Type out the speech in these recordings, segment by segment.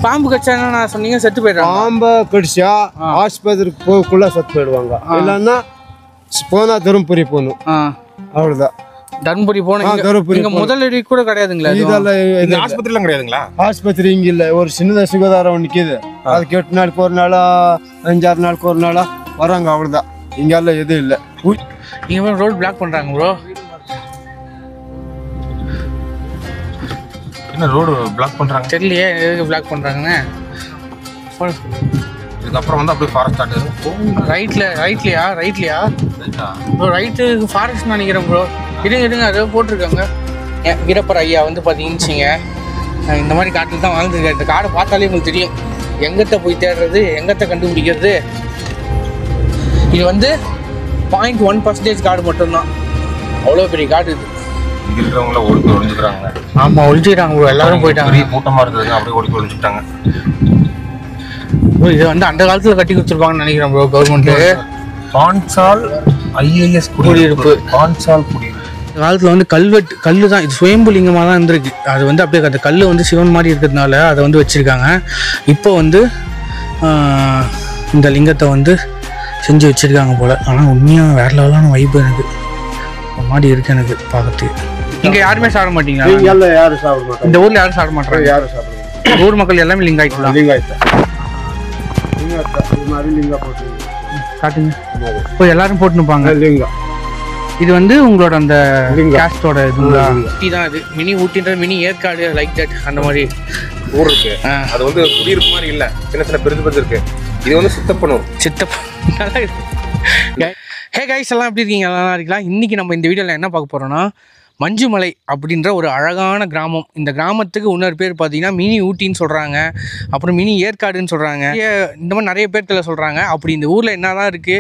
பாம்பு கடிச்சா என்ன சொன்னீங்க? செத்து போயிடுறாங்க. பாம்பை கடிச்சா ஆஸ்பத்திரிக்கு போகக்குள்ள செத்து போயிடுவாங்க. இல்லைன்னா போனா தருமபுரி போகணும். அவ்வளோதான். தர்மபுரி போன முதலடி கூட கிடையாதுங்களா? இதெல்லாம் ஆஸ்பத்திரிலாம் கிடையாதுங்களா? ஆஸ்பத்திரி இங்க இல்ல. ஒரு சின்னதா சுகாதாரம் நிக்குது. அதுக்கு 8 நாளுக்கு ஒரு நாளா 5-6 நாளுக்கு ஒரு நாளா வராங்க. அவ்வளவுதான். இங்கெல்லாம் எதுவும் இல்லை. இங்க ரோடு பிளாக் பண்றாங்க ப்ரோ. என்ன ரோடு பிளாக் பண்றாங்க தெரியலையே எதுக்கு பிளாக் பண்றாங்கன்னு. இதுக்கப்புறம் வந்து அப்படியே ஃபாரஸ்ட் ஆகுது. ரைட்லயா ப்ரோ? ரைட்டு ஃபாரஸ்ட் நினைக்கிறேன் ப்ரோ. இருங்க அதை போட்டிருக்காங்க. வீரப்பர் ஐயா வந்து பார்த்தீங்கன்னு இந்த மாதிரி காட்டில் தான் வாழ்ந்துருக்காரு. இந்த காடை பார்த்தாலே உங்களுக்கு தெரியும் எங்கத்தை போய் தேடுறது, எங்கத்தை கண்டுபிடிக்கிறது. இது வந்து 0.1% காடு மட்டும்தான். அவ்வளோ பெரிய காடு இது. இங்க இருக்கிறவங்கள ஓடி ஒழிஞ்சுக்கிறாங்க. ஆமாம், ஒழிஞ்சுக்கிறாங்க ப்ரோ. எல்லாரும் போயிட்டாங்க. பெரிய கூட்டமாக இருக்குது, அப்படியே ஓடி ஒழிஞ்சுட்டாங்க. இதை வந்து அந்த காலத்தில் கட்டி கொடுத்துருப்பாங்கன்னு நினைக்கிறேன் ப்ரோ கவர்மெண்ட்டு. பான்சால் IAS குடியிருப்பு. பான்சால் குடியிருப்பு காலத்தில் வந்து கல் தான் இது. சுயம்பு லிங்கமாக தான் இருந்திருக்கு. அது வந்து அப்படியே அந்த கல் வந்து சிவன் மாதிரி இருக்கிறதுனால அதை வந்து வச்சுருக்காங்க. இப்போ வந்து இந்த லிங்கத்தை வந்து செஞ்சு வச்சுருக்காங்க போல். ஆனால் உண்மையாக வேறு லெவலான வைப்பு எனக்கு மாதிரி இருக்குது எனக்கு பார்க்கறதுக்கு. இங்கே யாருமே சாப்பிட மாட்டீங்களா? யாரும் சாப்பிட மாட்டாங்க. இந்த ஊரில் யாரும் சாப்பிட மாட்டாங்க. யாரும் சாப்பிடுவாங்க. ஊர் மக்கள் எல்லாமே லிங்காயிட்டு காட்டுங்க. இப்போ எல்லாரும் போட்டுனுப்பாங்க லிங்கம். இது வந்து உங்களோட அந்த கேஸ்டோட இதுங்களா? ஊட்டி தான் இது. மினி ஊட்டின்றது மினி ஏற்காடு லைக் தட் அந்த மாதிரி ஊர் இருக்கு. அது வந்து குடியிருப்பு மாதிரி இல்லை, சின்ன பெருசு இருக்கு. இது வந்து சித்தப்பனூர். நல்லா இருக்கு. ஹே கைஸ், எல்லாம் எப்படி இருக்கீங்க? நல்லா இருக்கலாம். இன்றைக்கி நம்ம இந்த வீடியோவில் என்ன பார்க்க போகிறோன்னா, மஞ்சுமலை அப்படின்ற ஒரு அழகான கிராமம். இந்த கிராமத்துக்கு இன்னொரு பேர் பார்த்தீங்கன்னா மினி ஊட்டின்னு சொல்கிறாங்க, அப்புறம் மினி ஏற்காடுன்னு சொல்கிறாங்க. இந்த மாதிரி நிறைய பேர்த்தில் சொல்கிறாங்க. அப்படி இந்த ஊரில் என்ன தான் இருக்குது?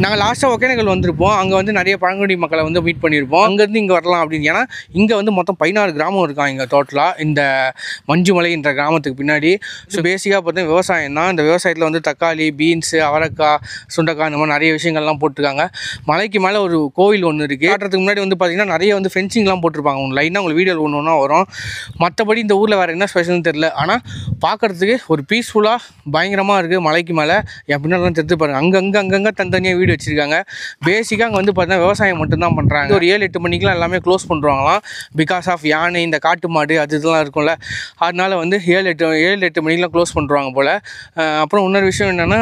நாங்கள் லாஸ்ட்டாக ஒகேனக்கல் வந்திருப்போம். அங்கே வந்து நிறைய பழங்குடி மக்களை வந்து மீட் பண்ணியிருப்போம். அங்கேருந்து இங்கே வரலாம் அப்படின்னு. ஏன்னா இங்கே வந்து மொத்தம் 16 கிராமம் இருக்காங்க இங்கே டோட்டலாக இந்த மஞ்சுமலை என்ற கிராமத்துக்கு பின்னாடி. ஸோ பேசிக்காக பார்த்தீங்கன்னா விவசாயம் தான். இந்த விவசாயத்தில் வந்து தக்காளி, பீன்ஸு, அவரைக்காய், சுண்டைக்காய் இந்த மாதிரி நிறைய விஷயங்கள்லாம் போட்டிருக்காங்க. மலைக்கு மேலே ஒரு கோவில் ஒன்று இருக்குது. காட்டுறதுக்கு முன்னாடி வந்து பார்த்திங்கன்னா நிறைய வந்து ஃபென்சிங்லாம் போட்டிருப்பாங்க. உங்களுக்கு லைனாக உங்களுக்கு வீடியோ ஒன்று வரும். மற்றபடி இந்த ஊரில் வேறு என்ன ஸ்பெஷல்னு தெரில. ஆனால் பார்க்குறதுக்கு ஒரு பீஸ்ஃபுல்லாக பயங்கரமாக இருக்குது. மலைக்கு மேலே எப்படின்னா தெரிஞ்சு பாருங்கள். அங்கங்கே தனித்தனியாக வீடு வச்சுருக்காங்க. பேசிக்காக அங்கே வந்து பார்த்தீங்கன்னா விவசாயம் மட்டும்தான் பண்ணுறாங்க. ஒரு 7-8 மணிக்கெலாம் எல்லாமே க்ளோஸ் பண்ணுறாங்களாம். பிகாஸ் ஆஃப் யானை, இந்த காட்டு மாடு அது இதெல்லாம் இருக்கும்ல, அதனால வந்து 7-8 மணிக்கெலாம் க்ளோஸ் பண்ணுறாங்க போல். அப்புறம் இன்னொரு விஷயம் என்னென்னா,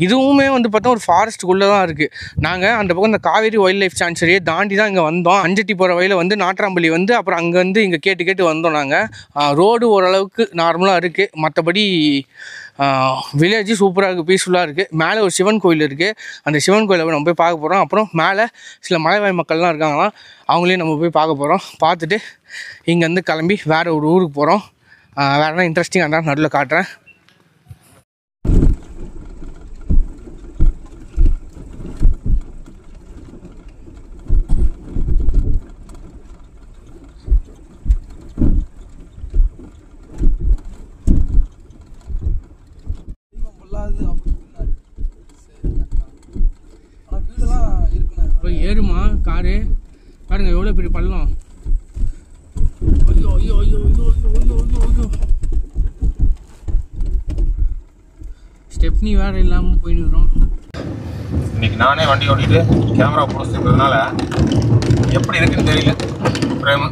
இதுவுமே வந்து பார்த்தா ஒரு ஃபாரஸ்ட்டுக்குள்ளே தான் இருக்குது. நாங்கள் அந்த பக்கம் இந்த காவேரி வைல்ட் லைஃப் சான்ச்சுரியை தாண்டி தான் இங்கே வந்தோம். அஞ்சட்டி போகிற வழியில் வந்து நாட்ராம்பள்ளி வந்து அப்புறம் அங்கேருந்து இங்கே கேட்டு வந்தோம். நாங்கள் ரோடு ஓரளவுக்கு நார்மலாக இருக்குது. மற்றபடி வில்லேஜ் சூப்பராக இருக்குது, பீஸ்ஃபுல்லாக இருக்குது. மேலே ஒரு சிவன் கோயில் இருக்குது. அந்த சிவன் கோயிலை நம்ம போய் பார்க்க போகிறோம். அப்புறம் மேலே சில மலைவாழ் மக்கள்லாம் இருக்காங்களாம், அவங்களையும் நம்ம போய் பார்க்க போகிறோம். பார்த்துட்டு இங்கேருந்து கிளம்பி வேறு ஒரு ஊருக்கு போகிறோம். வேறு என்ன இன்ட்ரெஸ்டிங்காக இருந்தால் நடுவில் காட்டுறேன். ஏறுமா காரு பாருங்க, எவ்வளோ பெரிய பள்ளம். ஐயோ ஐயோ ஐயோ ஐயோ ஐயோ ஐயோ ஐயோ. ஸ்டெப்னி வேறு இல்லாமல் போயிடுறோம். இன்னைக்கு நானே வண்டி ஓட்டிட்டு கேமரா போட்டுக்கிறதுனால எப்படி இருக்குன்னு தெரியல. பிரேம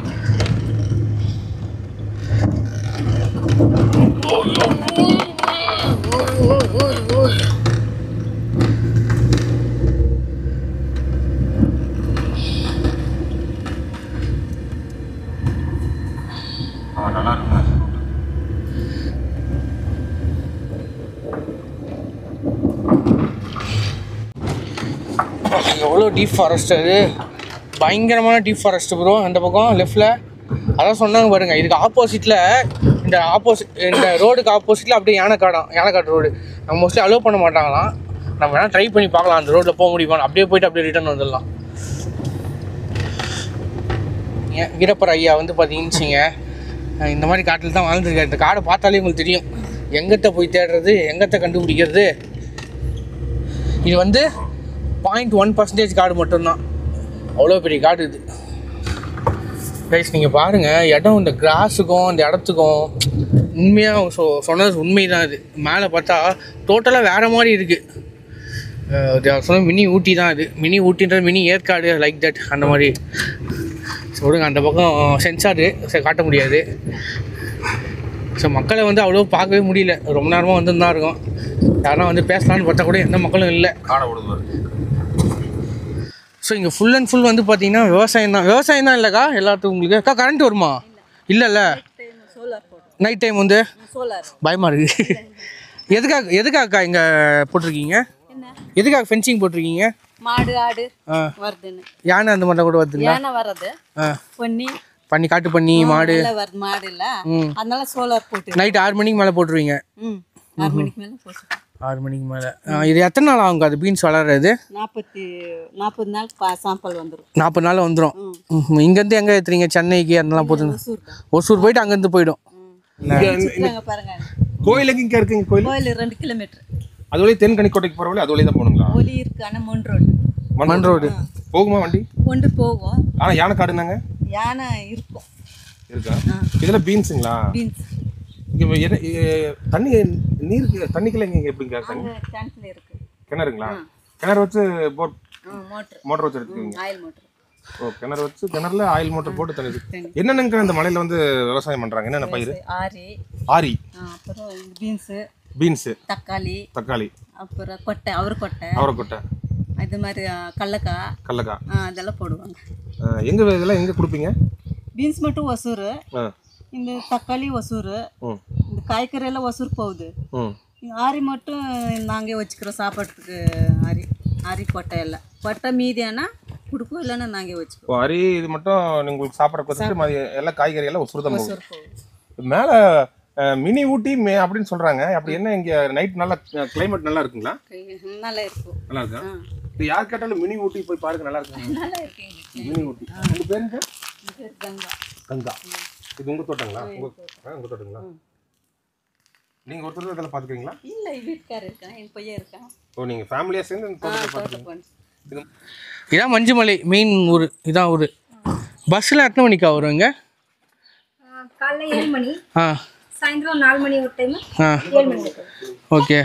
நல்லா இருக்குங்க. எவ்வளோ டீப் ஃபாரஸ்ட், அது பயங்கரமான டீப் ஃபாரஸ்ட் ப்ரோ. அந்த பக்கம் லெஃப்டில் அதான் சொன்னாங்க பாருங்கள். இதுக்கு ஆப்போசிட்டில் இந்த ரோடுக்கு ஆப்போசிட்டில் அப்படியே யானைக்காடு ரோடு. நம்ம மோஸ்ட்லி அலோவ் பண்ண மாட்டாங்களாம். நம்ம வேணால் ட்ரை பண்ணி பார்க்கலாம் அந்த ரோட்டில் போக முடியுமா. அப்படியே போய்ட்டு அப்படியே ரிட்டர்ன் வந்துடலாம். வீரப்பர் ஐயா வந்து பார்த்தீங்கன்னு இந்த மாதிரி காட்டில் தான் வாழ்ந்துருக்காரு. இந்த காடை பார்த்தாலே உங்களுக்கு தெரியும் எங்கத்தை போய் தேடுறது, எங்கத்தை கண்டுபிடிக்கிறது. இது வந்து 0.1% காடு மட்டும்தான். அவ்வளோ பெரிய காடு இது. கைஸ் நீங்கள் பாருங்கள், இடம் இந்த கிராஸுக்கும் இந்த இடத்துக்கும் உண்மையாக சொன்னது உண்மை தான். இது மேலே பார்த்தா டோட்டலாக வேறு மாதிரி இருக்குது. சொன்ன மினி ஊட்டி தான் இது. மினி ஊட்டின்றது மினி ஏற்காடு லைக் தட் அந்த மாதிரி சொல்லுங்க. அந்த பக்கம் சென்சாரு காட்ட முடியாது. ஸோ மக்களை வந்து அவ்வளோ பார்க்கவே முடியல. ரொம்ப நேரமாக வந்து தான் இருக்கும். யாரும் வந்து பேசலான்னு பார்த்தா கூட எந்த மக்களும் இல்லை. ஸோ இங்கே ஃபுல் அண்ட் ஃபுல் வந்து பார்த்தீங்கன்னா விவசாயம் தான் இல்லைக்கா எல்லாத்துக்கும் உங்களுக்கு. அக்கா கரண்ட் வருமா? இல்லைல்ல, நைட் டைம் வந்து பயமாக இருக்குது. எதுக்காக்கா இங்கே போட்டிருக்கீங்க? எதுக்காக ஃபென்சிங் போட்டிருக்கீங்க? மாடு ஆடு வருதுன்னு. யானை அந்த மாதிரிலாம் கூட வருதுங்களா? யானை வர்றது பண்ணி காட்டு பண்ணி மாடு வருது. மாடு இல்லை, அதனால சோலார் போட்டு நைட் 6 மணிக்கு மேலே போட்டுருவீங்க. 6 மணிக்கு மேலே போட்டு 6 மணிக்கு மேலே. இது எத்தனை நாள் ஆகும் அது பீன்ஸ் வளர்றது? 40 நாள் சாம்பல் வந்துடும். 40 நாள் வந்துடும். இங்கேருந்து எங்கே ஏற்றுறீங்க? சென்னைக்கு அதெல்லாம் போதும். ஒசூர் போயிட்டு அங்கேருந்து போயிடும். பாருங்க, கோயிலுக்கு இங்கே இருக்குங்க. கோயில் 2 கிலோமீட்டர். அது வழி தென்கனிக்கோட்டைக்கு போகிற வழி அது வழி தான் போகணுங்களா? ஒலி இருக்கு, ஆனால் மண் ரோடு போகுமா வண்டி? கொண்டு போகும். ஆனால் யானை காடுனாங்க? யானை இருக்கும். இருக்கா? இதெல்லாம் பீன்ஸுங்களா? பீன்ஸ். இங்கே தண்ணி நீருக்கு தண்ணிக்கெல்லாம் இங்கே எப்படிங்க தண்ணி? கிணத்துல இருக்கு. கிணறுங்களா? கிணறு வச்சு மோட்டர் வச்சு எடுத்துக்கீங்க? Oil motor. ஓ, கிணறு வச்சு கிணறுல ஆயில் மோட்டர் போட்டு தண்ணி. என்னென்னங்க இந்த மலையில் வந்து விவசாயம் பண்ணுறாங்க? என்னென்ன பயிர்? ஆரி, அப்புறம் பீன்ஸு, தக்காளி, அப்புறம் அவரைக்கொட்டை, இது மாதிரி கடலக்காய் அதெல்லாம் போடுவாங்க. இதெல்லாம் எங்கே கொடுப்பீங்க? பீன்ஸ் மட்டும் ஒசூர், இந்த தக்காளி ஒசூர், இந்த காய்கறி எல்லாம் ஒசூர் போகுது. ஆரி மட்டும் நாங்கள் வச்சுக்கிறோம் சாப்பாட்டுக்கு. ஆரி கொட்டை மீதியானா கொடுப்போம், இல்லைன்னா நாங்கள் வச்சுக்குவோம். அரி இது மட்டும் உங்களுக்கு சாப்பிட கொடுத்துட்டு எல்லாம் காய்கறி எல்லாம் ஒசூர் தான் போகுது. மேலே மினி ஊட்டி அப்படின்னு சொல்றாங்க. அப்படி என்ன இங்க நைட் நல்லா கிளைமேட் நல்லா இருக்குங்களா? நல்லா இருக்கும். நல்லா இருக்கா? இது யார் கேட்டாலும் மினி ஊட்டி போய் பாருங்க, நல்லா இருக்கு. நல்லா இருக்கு மினி ஊட்டி. உங்க பேருங்க? கங்கா. இது உங்க தோட்டங்களா? உங்க தோட்டங்களா? நீங்க ஒருத்தர் இதெல்லாம் பாத்துக்கீங்களா? இல்ல, வீட்டுக்காரர் இருக்கான், என் பையன் இருக்கான். ஓ, நீங்க ஃபேமிலியா சேர்ந்து இந்த தோட்டத்தை பாத்துக்கீங்க. இதான் மஞ்சுமலை மெயின் ஊர். இதான் ஊர். பஸ்ஸில் எத்தனை மணிக்கா வருவீங்க? காலைல 7 மணி, சாயந்தரம் 4 மணி ஒரு டைம், 7 மணி. ஓகே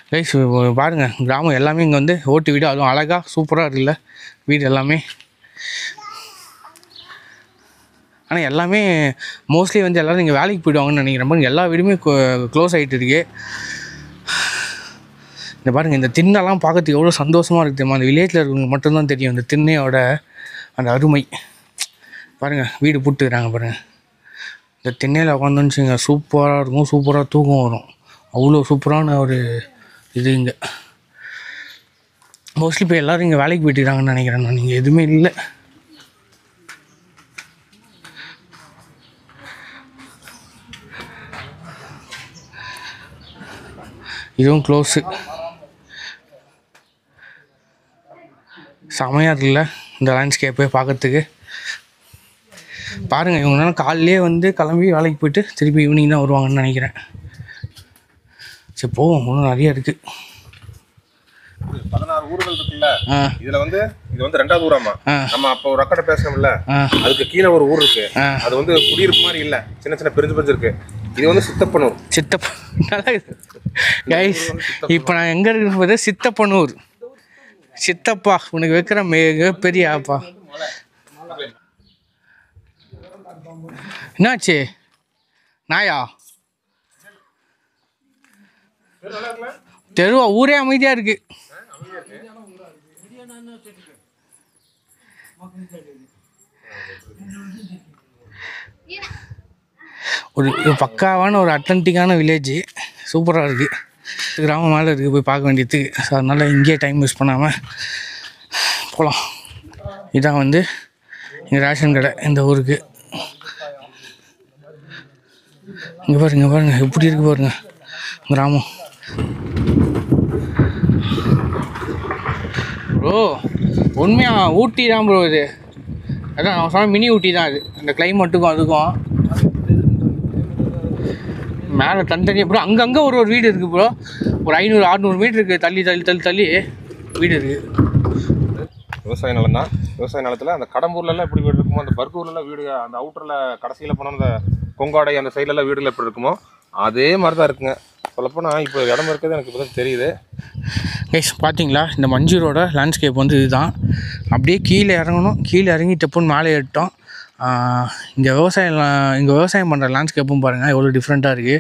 கைஸ், பாருங்கள் கிராமம் எல்லாமே இங்கே வந்து ஓட்டு வீடு, அதுவும் அழகாக சூப்பராக இருக்குல்ல வீடு எல்லாமே. ஆனால் எல்லாமே மோஸ்ட்லி வந்து எல்லோரும் இங்கே வேலைக்கு போயிடுவாங்கன்னு நினைக்கிறேன். எல்லா வீடுமே க்ளோஸ் ஆகிட்டு இருக்கு. இந்த பாருங்கள், இந்த திண்ணெல்லாம் பார்க்கறதுக்கு எவ்வளோ சந்தோஷமாக இருக்குது தெரியுமா? அந்த வில்லேஜில் இருக்கவங்க மட்டும்தான் தெரியும் இந்த திண்ணையோட அந்த அருமை. பாருங்கள், வீடு போட்டுக்கிறாங்க பாருங்கள். இந்த திண்ணையில் உட்காந்துச்சுங்க சூப்பராக இருக்கும், சூப்பராக தூக்கம் வரும். அவ்வளோ சூப்பரான ஒரு இது இங்கே. மோஸ்ட்லி இப்போ எல்லோரும் இங்கே வேலைக்கு போயிட்டுருக்காங்கன்னு நினைக்கிறேன் நான். இங்கே எதுவுமே இல்லை. இதுவும் க்ளோஸு. செமையாக இருக்குல்ல இந்த லேண்ட்ஸ்கேப்பை பார்க்கறதுக்கு. பாருங்கள், இவங்களால காலையிலே வந்து கிளம்பி வேலைக்கு போயிட்டு திருப்பி ஈவினிங் தான் வருவாங்கன்னு நினைக்கிறேன். சரி போவோம், இன்னும் நிறைய இருக்குது. 16 ஊர்கள் இருக்குல்ல, இதுல வந்து இது வந்து 2வது ஊராமா. நம்ம அப்போ ஒரு அக்கடை பேசணும்ல, அதுக்கு கீழே ஒரு ஊர் இருக்கு. அது வந்து குடியிருப்பு மாதிரி இல்ல, சின்ன சின்ன பிரிஞ்சு இருக்கு. இது வந்து சித்தப்பனூர். நல்லா இருக்குது கைஸ். இப்போ நான் எங்கே இருக்கும்போது சித்தப்பனூர். சித்தப்பா உனக்கு வைக்கிற மிக பெரிய ஆப்பா. என்னாச்சு நாயா? தெருவா ஊரே அமைதியா இருக்கு. ஒரு பக்காவான ஒரு அட்லாண்டிக்கான வில்லேஜ், சூப்பராக இருக்குது. கிராமம் மேலே இருக்குது, போய் பார்க்க வேண்டியதுக்கு. ஸோ அதனால் இங்கேயே டைம் வேஸ்ட் பண்ணாமல் போகலாம். இதான் வந்து எங்கள் ரேஷன் கடை இந்த ஊருக்கு. இங்கே பாருங்கள் எப்படி இருக்குது பாருங்கள் கிராமம். ப்ரோ உண்மையாக ஊட்டி தான் ப்ரோ இது. அதான் நான் சொன்ன மினி ஊட்டி தான் இது. இந்த கிளைமேட்டுக்கும் அதுக்கும் மேலே தனித்தனியாக ப்ரோ அங்கங்கே ஒரு வீடு இருக்குது ப்ரோ. ஒரு 500-600 மீட்டருக்கு தள்ளி வீடு இருக்குது. விவசாய நிலம் தான். விவசாய நிலத்துல அந்த கடம்பூர்லலாம் எப்படி வீடு இருக்குமோ, அந்த பர்கூர்லாம் வீடு, அந்த அவுட்டரில் கடைசியில் போனோம் அந்த கொங்காடை அந்த சைட்லலாம் வீடுகள் எப்படி இருக்குமோ அதே மாதிரி தான் இருக்குங்க. சொல்லப்போனால் இப்போ இடம் இருக்கிறது எனக்கு இப்போ தான் தெரியுது. கைஸ் பார்த்தீங்களா, இந்த மஞ்சூரோட லேண்ட்ஸ்கேப் வந்து இதுதான். அப்படியே கீழே இறங்கணும், கீழே இறங்கி டப்புன்னு மேலே ஏறிட்டோம். இங்கே விவசாயம் பண்ணுற லேண்ட்ஸ்கேப்பும் பாருங்கள் எவ்வளோ டிஃப்ரெண்ட்டாக இருக்குது.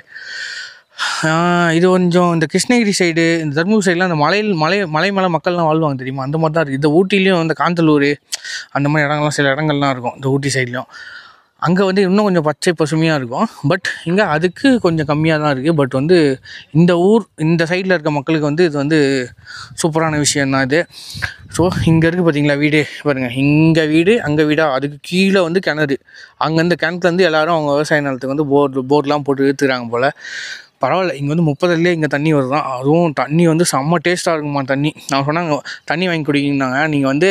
இது கொஞ்சம் இந்த கிருஷ்ணகிரி சைடு, இந்த தர்மபுரி சைடெலாம் அந்த மலை மேலே மக்கள்லாம் வாழ்வாங்க தெரியுமா, அந்த மாதிரி தான் இருக்குது. இந்த ஊட்டிலையும் இந்த காந்தலூர் அந்த மாதிரி இடங்கள்லாம் சில இடங்கள்லாம் இருக்கும் இந்த ஊட்டி சைட்லேயும். அங்கே வந்து இன்னும் கொஞ்சம் பச்சை பசுமையாக இருக்கும். பட் இங்கே அதுக்கு கொஞ்சம் கம்மியாக தான் இருக்குது. பட் வந்து இந்த சைடில் இருக்க மக்களுக்கு வந்து இது வந்து சூப்பரான விஷயந்தான் இது. ஸோ இங்கே இருக்குது பார்த்தீங்களா வீடு பாருங்கள், இங்கே வீடு அங்கே வீடா, அதுக்கு கீழே வந்து கிணறு. அங்கேருந்து கிணத்துலேருந்து எல்லோரும் அவங்க விவசாய நிலத்துக்கு வந்து போர்லாம் போட்டு இழுத்துக்கிறாங்க போல். பரவாயில்ல, இங்கே வந்து 30 இங்கே தண்ணி வருதான். அதுவும் தண்ணி வந்து செம்ம டேஸ்ட்டாக இருக்குமா தண்ணி. நான் சொன்னாங்க தண்ணி வாங்கி குடிக்கிங்கன்னாங்க. நீங்கள் வந்து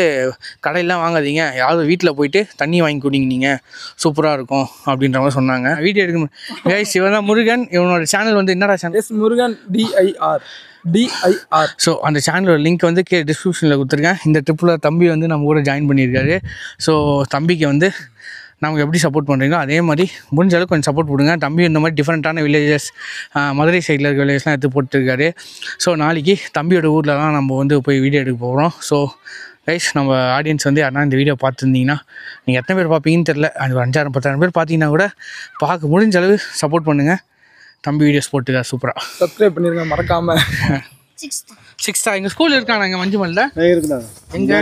கடையெல்லாம் வாங்காதீங்க, யாராவது வீட்டில் போயிட்டு தண்ணி வாங்கி குடிங்க, நீங்கள் சூப்பராக இருக்கும் அப்படின்ற மாதிரி சொன்னாங்க. வீடியோ எடுக்கணும் கைஸ். இவன் தான் முருகன். இவனோட சேனல் வந்து என்னடா சேனல்? முருகன் DIR. ஸோ அந்த சேனலோட லிங்க் வந்து டிஸ்கிரிப்ஷனில் கொடுத்துருக்கேன். இந்த ட்ரிப்பில் தம்பி வந்து நம்ம கூட ஜாயின் பண்ணியிருக்காரு. ஸோ தம்பிக்கு வந்து நமக்கு எப்படி சப்போர்ட் பண்ணுறீங்களோ அதே மாதிரி முடிஞ்ச அளவுக்கு கொஞ்சம் சப்போர்ட் கொடுங்க. தம்பி இந்த மாதிரி டிஃப்ரெண்ட்டான வில்லேஜஸ், மதுரை சைடில் இருக்க வில்லேஜஸ்லாம் எடுத்து போட்டுருக்காரு. ஸோ நாளைக்கு தம்பியோட ஊரில் தான் நம்ம வந்து போய் வீடியோ எடுக்க போகிறோம். ஸோ கைஸ், நம்ம ஆடியன்ஸ் வந்து யாருன்னா இந்த வீடியோ பார்த்துருந்தீங்கன்னா, நீங்கள் எத்தனை பேர் பார்ப்பீங்கன்னு தெரில, அது 5000-10,000 பேர் பார்த்தீங்கன்னா கூட பார்க்க முடிஞ்ச அளவு சப்போர்ட் பண்ணுங்கள். தம்பி வீடியோஸ் போட்டுருக்காரு சூப்பராக. சப்ஸ்கிரைப் பண்ணிருங்க மறக்காம. 6th எங்கள் ஸ்கூல் இருக்காங்க இங்கே மஞ்சுமல்லில் இருக்குதாங்க. எங்கே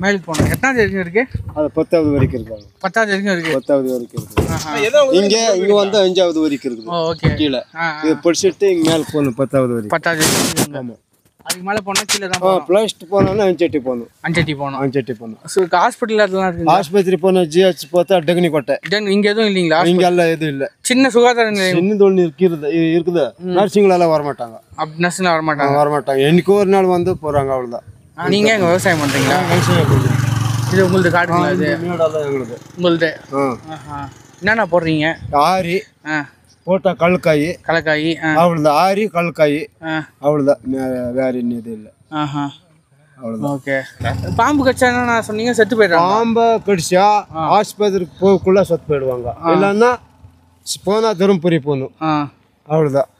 மேலுக்கு போனோம். எத்தனாவது வரைக்கும் இருக்குது? அது 10வது வரைக்கும் இருக்காங்க. 10வது வரைக்கும் இருக்குது. 10வது வரைக்கும் இருக்குது. இங்கே வந்து 5வது வரைக்கும் இருக்குது. ஓகே. கீழே இது படிச்சுட்டு இங்கே மேலே போகணும் 10வது வரைக்கும். 10வது வரைக்கும். ஆமாம். அதுக்கு மேலே போனால் கீழே தான் ப்ளஸ் டூ போனோன்னா அஞ்சட்டி போகணும். அஞ்சட்டி போகணும். ஸோ ஹாஸ்பிட்டல் அதெல்லாம் இருக்குது. ஆஸ்பத்திரி போனால் GH பார்த்தா டெக்னி கோட்டை. இங்கே எதுவும் இல்லைங்களா? இங்கே எல்லாம் எதுவும் இல்லை. சின்ன சுகாதார நிலையம் சின்னது ஒன்று இருக்குது. நர்சிங்களெல்லாம் வரமாட்டாங்க. நர்ஸ்லாம் வரமாட்டாங்க. என்னைக்கு ஒரு நாள் வந்து போகிறாங்க, அவ்வளோதான். நீங்கள் எங்கள் விவசாயம் பண்ணுறீங்களா? இது உங்களது காட்டுங்களா? இது மேடெல்லாம் எங்களுது. உங்களது. என்னென்ன போடுறீங்க? ஆரி போட்டால் கல்லுக்காய், அவ்வளோதான். ஆரி கல்லுக்காய், அவ்வளோதான். வேறு இன்னும் இது இல்லை. அவ்வளோதான். ஓகே. பாம்பு கடிச்சா என்ன சொன்னீங்க? செத்து போயிடுறாங்க. பாம்பை கடிச்சா ஆஸ்பத்திரிக்கு போகக்குள்ள செத்து போயிடுவாங்க. இல்லைன்னா போனால் தருமபுரி போகணும். அவ்வளோதான்.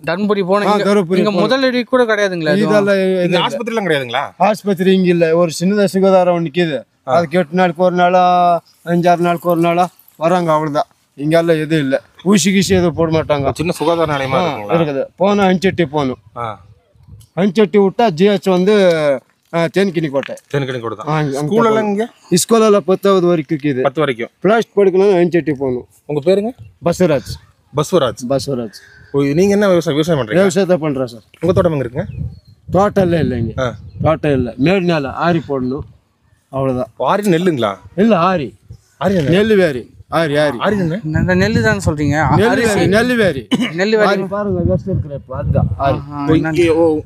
தருமபுரி போனோம். தருமபுரி முதலடி கூட கிடையாதுங்களா? இதெல்லாம் ஆஸ்பத்திரிலாம் கிடையாதுங்களா? ஆஸ்பத்திரி இங்கே இல்லை. ஒரு சின்னதாக சுகாதாரம் நிற்கிது. அதுக்கு 8 நாளுக்கு ஒரு நாளா 5-6 நாளுக்கு ஒரு நாளா வராங்க, அவ்வளோதான். இங்கெல்லாம் எதுவும் இல்லை. ஊசி கீசி எதுவும் போட மாட்டாங்க. சின்ன சுகாதார நிலையமா இருக்குது. போனால் அஞ்சட்டி போகணும். அஞ்சட்டி விட்டா GH வந்து தேன்கினி கோட்டை. ஸ்கூலெல்லாம் இங்கே ஸ்கூலில் 10வது வரைக்கும் இருக்குது. 10 வரைக்கும். ப்ளஸ் படிக்கணும் அஞ்சட்டி போகணும். உங்கள் பேருங்க? பஸ்வராஜ். நீங்கள் என்ன விவசாயம் பண்ணுறீங்க? விவசாயத்தை பண்ணுறேன் சார். உங்கள் தோட்டம் எங்கே இருக்குங்க? தோட்டம் இல்லைங்க. தோட்டம் இல்லை. மேடு நாள் ஆரி போடணும், அவ்வளோதான். ஆரி நெல்லுங்களா? இல்லை, ஆரி நெல் வேரி. ஆரி இந்த நெல்லு தான் சொல்றீங்க? நெல் வேரி பாருங்க.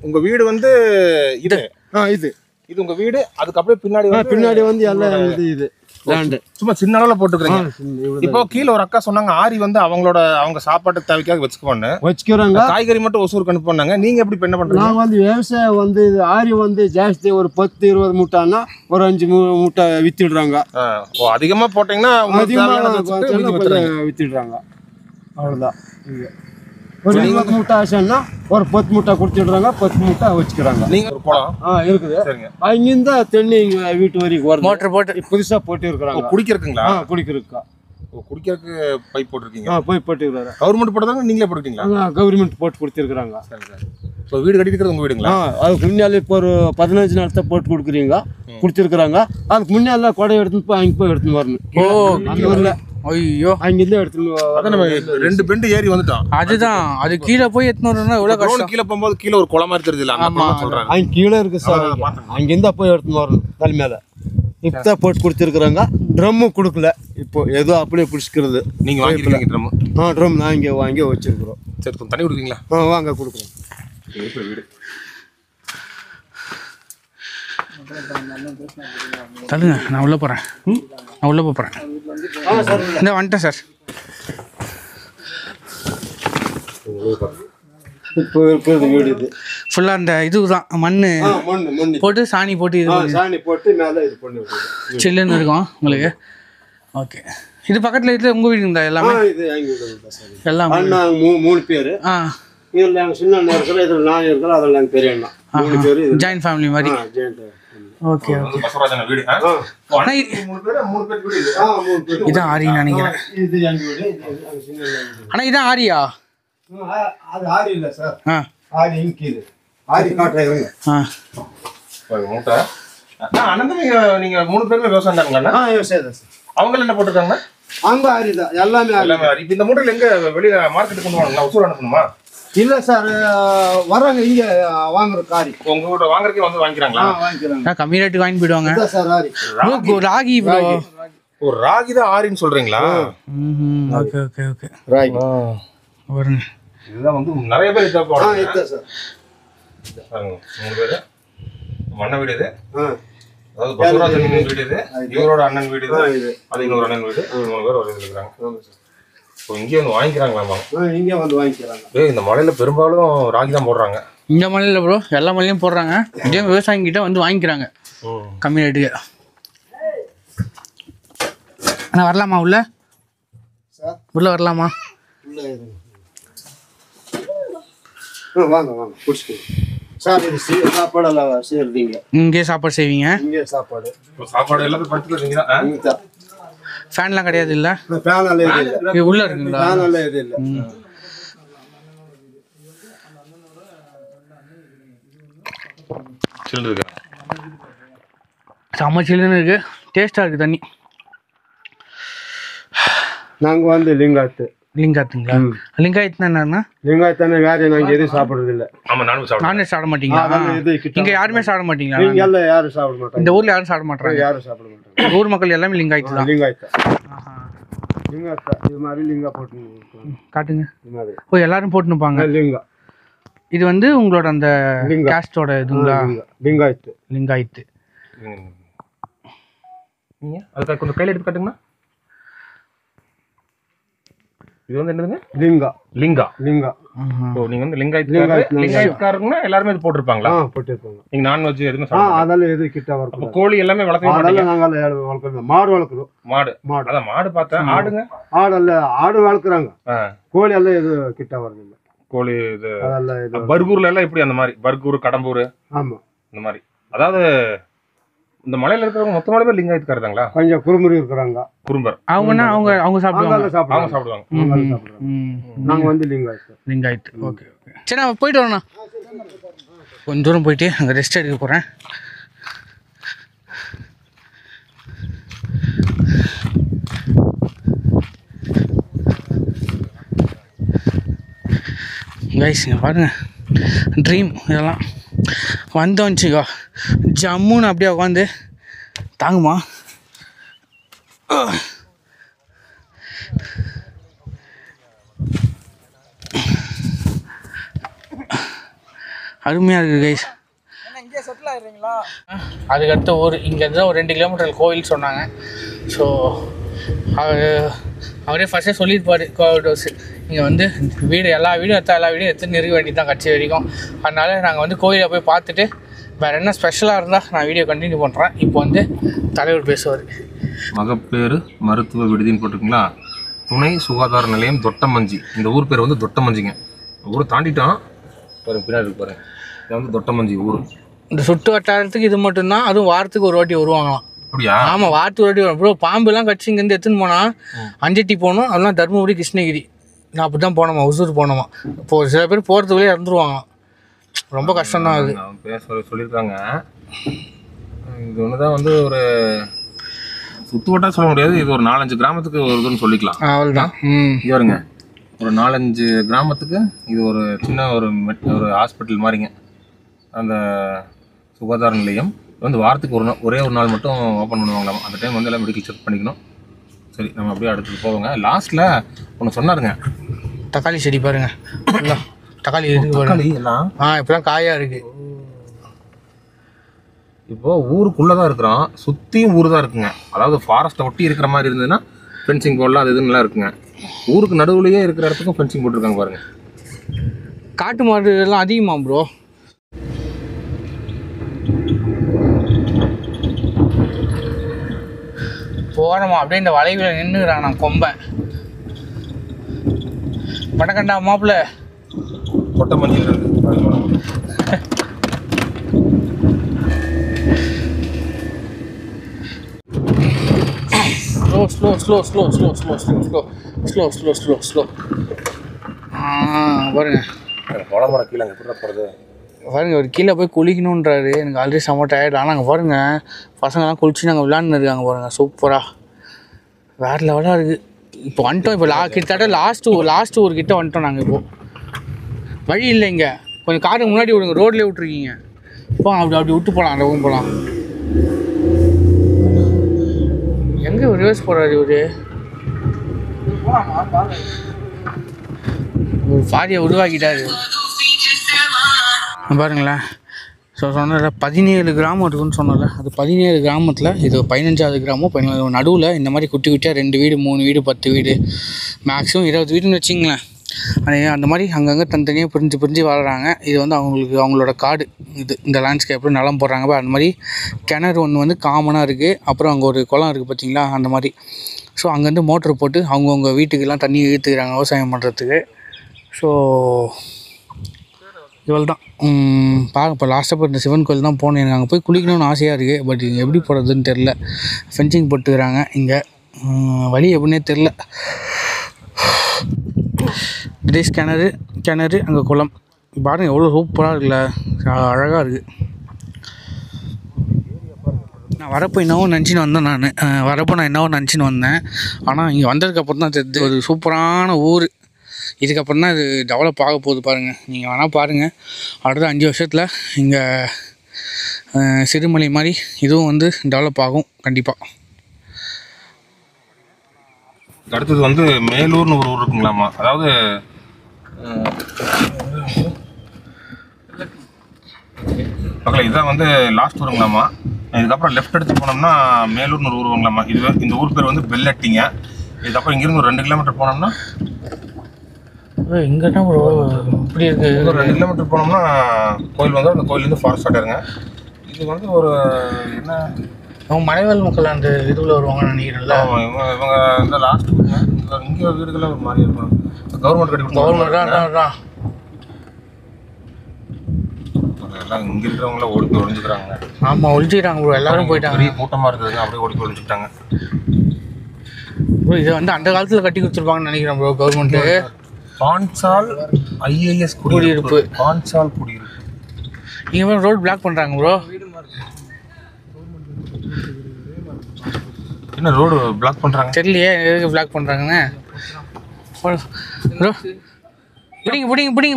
உங்க வீடு வந்து இது இது உங்க வீடு. அதுக்கு அப்படியே பின்னாடி வந்து எல்லாம் இது லேண்டு சும்மா சின்ன அளவுல போட்டுக்கிறீங்க. இப்போ கீழே ஒரு அக்கா சொன்னாங்க ஆரி வந்து அவங்க சாப்பாட்டு தேவைக்காக வச்சுக்கிறாங்க. காய்கறி மட்டும் ஒசூருக்கு அனுப்புனாங்க. நீங்க எப்படி என்ன பண்றீங்க? நான் வந்து விவசாயம் வந்து ஆரி வந்து ஜாஸ்தி ஒரு 10-20 மூட்டைன்னா ஒரு 5 மூட்டை வித்துடுறாங்க. அதிகமா போட்டீங்கன்னா வித்துடுறாங்க, அவ்வளவுதான். ஒரு 20 மூட்டை ஆசைன்னா ஒரு 10 மூட்டை கொடுத்துடுறாங்க. 10 மூட்டை வச்சுக்கிறாங்க. நீங்க ஒரு குளம் இருக்குது. அங்கிருந்தா தண்ணி இங்க வீட்டு வரைக்கும் வரும். மோட்டர் போட்டு புதுசா போட்டு இருக்கிறாங்க. குடிக்கிறதுங்களா? குடிக்கிறதுக்கா. குடிக்கிறதுக்கு பைப் போட்டுருக்கீங்க? பைப் போட்டுக்கிறாங்க. கவர்மெண்ட் போட்டதாங்க நீங்களே போட்டுக்கிட்டீங்களா? கவர்மெண்ட் போட்டு கொடுத்துருக்காங்க. இப்போ வீடு கட்டிக்கிறது உங்க வீடுங்களா? அதுக்கு முன்னாலே இப்போ ஒரு 15 நாள் தான் போட்டு கொடுத்துருக்குறாங்க. அதுக்கு முன்னால கொடை எடுத்துன்னு போய் அங்கே போய் எடுத்துன்னு வரணும். அந்த ஊர்ல ஐயோ அங்கிருந்து எடுத்துன்னு 2 பெண்டு ஏறி வந்துட்டோம். அதுதான். அது கீழே போய் எடுத்துன்னு வரணும்னா எவ்வளோ கஷ்டம். கீழே போகும்போது கீழே ஒரு குளம் மாதிரி தெரியுது. அங்கே கீழே இருக்கு சார். அங்கிருந்தா போய் எடுத்துன்னு வரணும் தலை மேலே. இப்போ போட்டு கொடுத்துருக்குறாங்க. ட்ரம்மும் கொடுக்கல. இப்போ ஏதோ அப்படியே பிடிச்சிக்கிறது. நீங்க வாங்கிருக்கீங்க ட்ரம்? ட்ரம் நான் இங்கே வாங்கி வச்சிருக்கிறோம். சரி, தண்ணி கொடுக்குறீங்களா? வாங்க கொடுக்குறோம். வீடு தள்ளுங்க, நான் உள்ளே போகிறேன். நான் உள்ளே போகிறேன். இந்த வந்துட்டேன் சார். இப்போ இருக்கிறது வீடு இது. ஃபுல்லாக அந்த இதுதான் மண் மண்ணு போட்டு சாணி போட்டு இது சாணி போட்டு மேலே இது பண்ணி விட்டுருக்கோம். சில்லுன்னு இருக்கும் உங்களுக்கு. ஓகே, இது பக்கத்தில் இதில் உங்கள் வீடு இருந்தா எல்லாமே? இது எங்கள் வீடு தான் சார். எல்லாம் அண்ணா 3 பேர். இதில் எங்கள் சின்ன அண்ணன் இருக்கிற, இதில் நான் இருக்கிறேன், அதில் எங்கள் பெரிய அண்ணா 3 பேர். ஜாயின்ட் ஃபேமிலி மாதிரி. ஜாயிண்ட். Okay okay. பசவராஜன் வீடு. ஆனால் 3 பேர் வீடு இது. 3 பேர். இதான் ஆரின்னு நினைக்கிறேன். இது எங்கள் வீடு, இது சின்ன வீடு. ஆனால் இதான் ஆரியா? அது ஆரி இல்லை சார். ஆரி இங்கிது. ஆரி காட்டுறேன். மூட்டை. அண்ணன் நீங்க 3 பேருமே விவசாயம் தானுங்களா? விவசாயம் தான் சார். அவங்க என்ன போட்டிருக்காங்க? அங்கே ஆரி தான், எல்லாமே ஆரி. இப்போ இந்த மூட்டையில் எங்க வெளியில மார்க்கெட்டுக்கு கொண்டு வாங்க, ஒசூர் அனுப்பணுமா? இல்லை சார், வராங்க இங்கே வாங்குற காரி. உங்க வீட்டை வாங்குறதுக்கே வந்து வாங்கிக்கிறாங்களா? வாங்கிக்கிறாங்க. கம்மி ரேட்டுக்கு வாங்கி போயிடுவாங்க சார். ஆரி ராகி ப்ரோ. ஒரு ராகி தான் ஆரின்னு சொல்றீங்களா? Okay okay okay. ராகி வருங்க. இதுதான் வந்து நிறைய பேர் இதை போடுறாங்க. இதுதான் சார். 3 பேர் மண்ண வீடு இது. அதாவது பசவராஜன் வீடு இது, இவரோட அண்ணன் வீடு இது, அது இன்னொரு அண்ணன் வீடு. 3 பேர் ஒரு இதில் இருக்கிறாங்க. இப்போ இங்கே வந்து வாங்கிக்கிறாங்களாமா? இங்கே வந்து வாங்கிக்கிறாங்க. இந்த மலையில பெரும்பாலும் ராகி தான் போடுறாங்க. இந்த மலையில் ப்ரோ எல்லா மலையிலையும் போடுறாங்க. இதே விவசாயிங்கிட்ட வந்து வாங்கிக்கிறாங்க கம்மி ரேட்டுக்கு. ஆனால் வரலாமா உள்ள? சார் உள்ள வரலாமா? உள்ள வாங்க வாங்க பிடிச்சிட்டு சார். இது சாப்பாடெல்லாம் செய்யறீங்க? இங்கே சாப்பாடு செய்வீங்க? இங்கே சாப்பாடு சாப்பாடு எல்லாத்தையும் படுத்துக்கிறீங்க. ஃபேன்லாம் கிடையாது இல்லை? ஃபேன் எல்லாம் எதுவும் இல்லை. இது உள்ள இருக்குங்களா? ஃபேன் எல்லாம் எதுவும் இல்லை. சில்லு இருக்கு. செம்ம சில்லுன்னு இருக்கு. டேஸ்டாக இருக்குது தண்ணி. நாங்கள் வந்து லிங்காயத்து. லிங்காயத்துங்களா? லிங்காயத்துனா என்னன்னா? லிங்காயத்தானே வேற நாங்கள் எதுவும் சாப்பிட்றது இல்லை. ஆமாம், நான்வெஜ் சாப்பிட மாட்டீங்களா? இங்கே யாருமே சாப்பிட மாட்டீங்களா? இங்கே எல்லாம் யாரும் சாப்பிட மாட்டாங்க. இந்த ஊரில் யாரும் சாப்பிட மாட்டாங்க. யாரும் சாப்பிட மாட்டாங்க. ஊர் மக்கள் எல்லாமே லிங்காயத்து தான். லிங்காயத்தா. லிங்காயத்தா இது மாதிரி லிங்கா போட்டு காட்டுங்க. இது மாதிரி ஓ, எல்லாரும் போட்டுனுப்பாங்க. லிங்கா. இது வந்து உங்களோட அந்த காஸ்டோட இதுங்களா? லிங்காயத்து. லிங்காயத்து. அதுக்கு கொஞ்சம் கையில் எடுத்து காட்டுங்கண்ணா. இது வந்து என்னதுங்க? லிங்கா. லிங்கா. லிங்கா. ஓ, நீங்க வந்து லிங்காயத்துக்காரங்கன்னா எல்லாருமே இது போட்டிருப்பாங்களா? போட்டிருப்பாங்க. நீங்க நான்வெஜ் எதுவுமே சாப்பிட? அதெல்லாம் எது கிட்ட வரும். கோழி எல்லாமே வளர்க்க அதெல்லாம் நாங்கள் வளர்க்குறோம். மாடு வளர்க்குறோம். மாடு. அதான் மாடு பார்த்தேன். ஆடுங்க? ஆடல்ல ஆடு வளர்க்குறாங்க. கோழி எல்லாம் எது கிட்ட வரதில்லை. கோழி இது அதெல்லாம் இது பர்கூர்ல எல்லாம் இப்படி அந்த மாதிரி பர்கூர், கடம்பூர் ஆமா இந்த மாதிரி. அதாவது இந்த மலையில இருக்கிறவங்க மொத்தமாவே லிங்காயத்துக்காரதாங்களா? கொஞ்சம் குறுமுறி இருக்கிறாங்க. குறும்பர் அவங்கன்னா அவங்க சாப்பிடுவாங்க. அவங்க சாப்பிடுவாங்க. நாங்கள் வந்து லிங்காயத்து. Okay okay. சரி, நான் போயிட்டு வரேண்ணா. கொஞ்சம் தூரம் போயிட்டு அங்கே ரெஸ்ட் எடுக்க போகிறேன். கைஸ் இங்கே பாருங்க, ட்ரீம் இதெல்லாம் வந்தோன்னுச்சுக்கோ ஜம்முன்னு அப்படியே உட்காந்து தாங்குமா. அருமையாக இருக்குது கைஸ். அதுக்கடுத்த ஊர் இங்கேருந்து ஒரு 2 கிலோமீட்டர் கோவில் சொன்னாங்க. ஸோ அவரே ஃபஸ்ட்டே சொல்லியிருப்பார் கோவிட் ஹவுஸ் இங்கே வந்து எல்லா வீடும் எடுத்து நிறுவ வேண்டியது தான் கட்சி வரைக்கும். அதனால் நாங்கள் வந்து கோயிலை போய் பார்த்துட்டு வேறு என்ன ஸ்பெஷலாக இருந்தால் நான் வீடியோ கண்டினியூ பண்ணுறேன். இப்போ வந்து தலைவர் பேசுவார். மகப்பேறு மருத்துவ விடுதின்னு போட்டிருக்குங்களா? துணை சுகாதார நிலையம் தொட்டமஞ்சி. இந்த ஊர் பேர் வந்து தொட்டமஞ்சிங்க. ஊரை தாண்டிட்டான் பாருங்க, பின்னாடி இருக்கு பாருங்க. இது வந்து தொட்டமஞ்சி ஊர். இந்த சுற்று வட்டாரத்துக்கு இது மட்டும்தான். அதுவும் வாரத்துக்கு ஒரு வாட்டி வருவாங்களாம். அப்படியா? ஆமாம், வாரத்துக்கு ஒரு வாட்டி வரும் ப்ரோ. பாம்புலாம் கட்சி இங்கேருந்து எடுத்துன்னு போனால் அஞ்சட்டி போகணும். அதெல்லாம் தருமபுரி, கிருஷ்ணகிரி. நான் அப்படி தான் போனோமா, ஒசூர் போனோமா. இப்போது சில பேர் போகிறதுக்குள்ளே இறந்துருவாங்க. ரொம்ப கஷ்டம்தான் அது. சொல்லியிருக்காங்க. இது ஒன்று தான் வந்து ஒரு சுற்று வட்டாரம் சொல்ல முடியாது. இது ஒரு 4-5 கிராமத்துக்கு வருதுன்னு சொல்லிக்கலாம். அவ்வளோதான். இது வருங்க, ஒரு 4-5 கிராமத்துக்கு இது ஒரு சின்ன ஒரு ஹாஸ்பிட்டல் மாதிரிங்க. அந்த சுகாதார நிலையம் வந்து வாரத்துக்கு ஒரே ஒரு நாள் மட்டும் ஓப்பன் பண்ணுவாங்களாம். அந்த டைம் வந்து எல்லாம் மெடிக்கல் செக் பண்ணிக்கணும். சரி, நம்ம அப்படியே அடுத்து போவோங்க. லாஸ்ட்டில் ஒன்று சொன்னாருங்க, தக்காளி செடி பாருங்க. தக்காளி இருக்கு பாருங்க எல்லாம். இப்போதான் காயாக இருக்குது. இப்போது ஊருக்குள்ளே தான் இருக்கிறோம், சுற்றியும் ஊர் தான் இருக்குங்க. அதாவது ஃபாரஸ்ட்டை ஒட்டி இருக்கிற மாதிரி இருந்ததுன்னா ஃபென்சிங் போடலாம், அது இதுன்னு இருக்குங்க. ஊருக்கு நடுவுலையே இருக்கிற இடத்துக்கும் ஃபென்சிங் போட்டிருக்காங்க பாருங்கள். காட்டு மாடு எல்லாம் அதிகமாக ப்ரோ. ஓரமாக அப்படியே இந்த வளைவில் நின்றுக்கிறான் நான் கொம்பேன். வணக்கண்டா மாப்பிள்ள. கொட்டை மஞ்சள் ஸ்லோ. பாருங்க உடம்போட கீழே அங்கே எப்படி போகிறது பாருங்க. ஒரு கீழே போய் குளிக்கணுன்றாரு. எனக்கு ஆல்ரெடி செம்ம டயர்ட். ஆனால் அங்கே பாருங்க பசங்கள்லாம் குளிச்சு நாங்கள் விளையாண்டுன்னு இருக்காங்க பாருங்க. சூப்பராக வேறு லெவலாக இருக்குது. இப்போ வந்துட்டோம். இப்போ கிட்டத்தட்ட லாஸ்ட்டு ஒரு கிட்ட வந்துட்டோம் நாங்கள். இப்போது வழி இல்லை இங்கே. கொஞ்சம் காருக்கு முன்னாடி விடுங்க. ரோட்லேயே விட்ருக்கீங்க. இப்போ அப்படி விட்டு போகலாம். அந்த ஊர் போகலாம். எங்கே ரிவர்ஸ் போகிறாரு இவர்? ஒரு பாரியை உருவாக்கிட்டாரு பாருங்களேன். ஸோ சொன்னதில்ல 17 கிராமம் இருக்குதுன்னு சொன்னல. அது 17 கிராமத்தில் இது 15வது கிராமம். 17 நடுவில் இந்த மாதிரி குட்டி குட்டியாக 2 வீடு 3 வீடு 10 வீடு மேக்ஸிமம் 20 வீடுன்னு வச்சிங்களேன். அந்த மாதிரி அங்கங்கே தனித்தனியாக பிரிஞ்சு வளர்கிறாங்க. இது வந்து அவங்களோட காடு. இந்த லேண்ட்ஸ்கேப்பில் நிலம் போடுறாங்க. அந்த மாதிரி கிணறு ஒன்று வந்து காமனாக இருக்குது. அப்புறம் அங்கே ஒரு குளம் இருக்குது பார்த்தீங்களா, அந்த மாதிரி. ஸோ அங்கேருந்து மோட்ரு போட்டு அவங்கவுங்க வீட்டுக்கெல்லாம் தண்ணி இழுத்துக்கிறாங்க விவசாயம் பண்ணுறதுக்கு. ஸோ இவ்வளோ தான் இப்போ லாஸ்ட்டாக போய் இந்த சிவன் கோயில் தான் போனேன். எனக்கு அங்கே போய் குளிக்கணும்னு ஆசையாக இருக்குது. பட் இங்கே எப்படி போகிறதுன்னு தெரில. ஃபென்சிங் போட்டுக்கிறாங்க இங்கே. வழி எப்படின்னே தெரில. திடீஸ் கிணறு அங்கே குளம் பாருங்கள். எவ்வளோ சூப்பராக இருக்குல்ல, அழகாக இருக்குது. நான் வரப்போ என்னவோ நினச்சின்னு வந்தேன். நான் என்னவோ நினச்சின்னு வந்தேன். ஆனால் இங்கே வந்ததுக்கப்புறம் தான் தெரியுது ஒரு சூப்பரான ஊர். இதுக்கப்புறம் தான் இது டெவலப் ஆக போகுது பாருங்கள். நீங்கள் வேணால் பாருங்கள். அடுத்த 5 வருஷத்தில் இங்கே சிறுமலை மாதிரி இதுவும் வந்து டெவலப் ஆகும் கண்டிப்பாக. அடுத்தது வந்து மேலூர்னு ஒரு ஊர் இருக்குங்களாமா. அதாவது பக்கத்தில் இதுதான் வந்து லாஸ்ட் ஊருங்களாமா. இதுக்கப்புறம் லெஃப்ட் எடுத்து போனோம்னா மேலூர்னு ஒரு ஊர் வருங்களாமா. இந்த ஊர் பேர் வந்து பெல்லட்டிங்க. இதுக்கப்புறம் இங்கேருந்து ஒரு 2 கிலோமீட்டர் போனோம்னா இங்கன்னா ஒரு இப்படி இருக்குது. ஒரு 2 கிலோமீட்டர் போனோம்னா கோயில் வந்து அந்த கோயிலேருந்து ஃபாரஸ்ட் ஆகிடுங்க. இது வந்து ஒரு என்ன அவங்க மலைவாழ் மக்கள் அந்த இதுவில் வருவாங்கன்னு நினைக்கிறேன்ல. இவங்க இந்த லாஸ்ட் இங்கே வீடுகளில் ஒரு மாதிரி இருக்கும். கவர்மெண்ட் கட்டி கொடுத்து தான் எல்லாம் இங்கே இருக்கிறவங்கள ஓடி போய் ஒழிஞ்சுக்கிறாங்க. ஆமாம், ஒழிஞ்சுக்கிறாங்க ப்ரோ. எல்லாரும் போயிட்டாங்க. பெரிய கூட்டமாக இருக்குதுங்க. அப்படியே ஓடி போய் ஒழிஞ்சுக்கிட்டாங்க ப்ரோ. இதை வந்து அந்த காலத்தில் கட்டி கொடுத்துருப்பாங்கன்னு நினைக்கிறேன் ப்ரோ கவர்மெண்ட்டு. பான்சால் ஐஏஎஸ் குடியிருப்பு. பான்சால் குடியிருப்பு. இங்கே ரோடு பிளாக் பண்ணுறாங்க ப்ரோ. என்ன ரோடு பிளாக் பண்ணுறாங்க தெரியலையே எதுக்கு பிளாக் பண்ணுறாங்கன்னு ப்ரோ.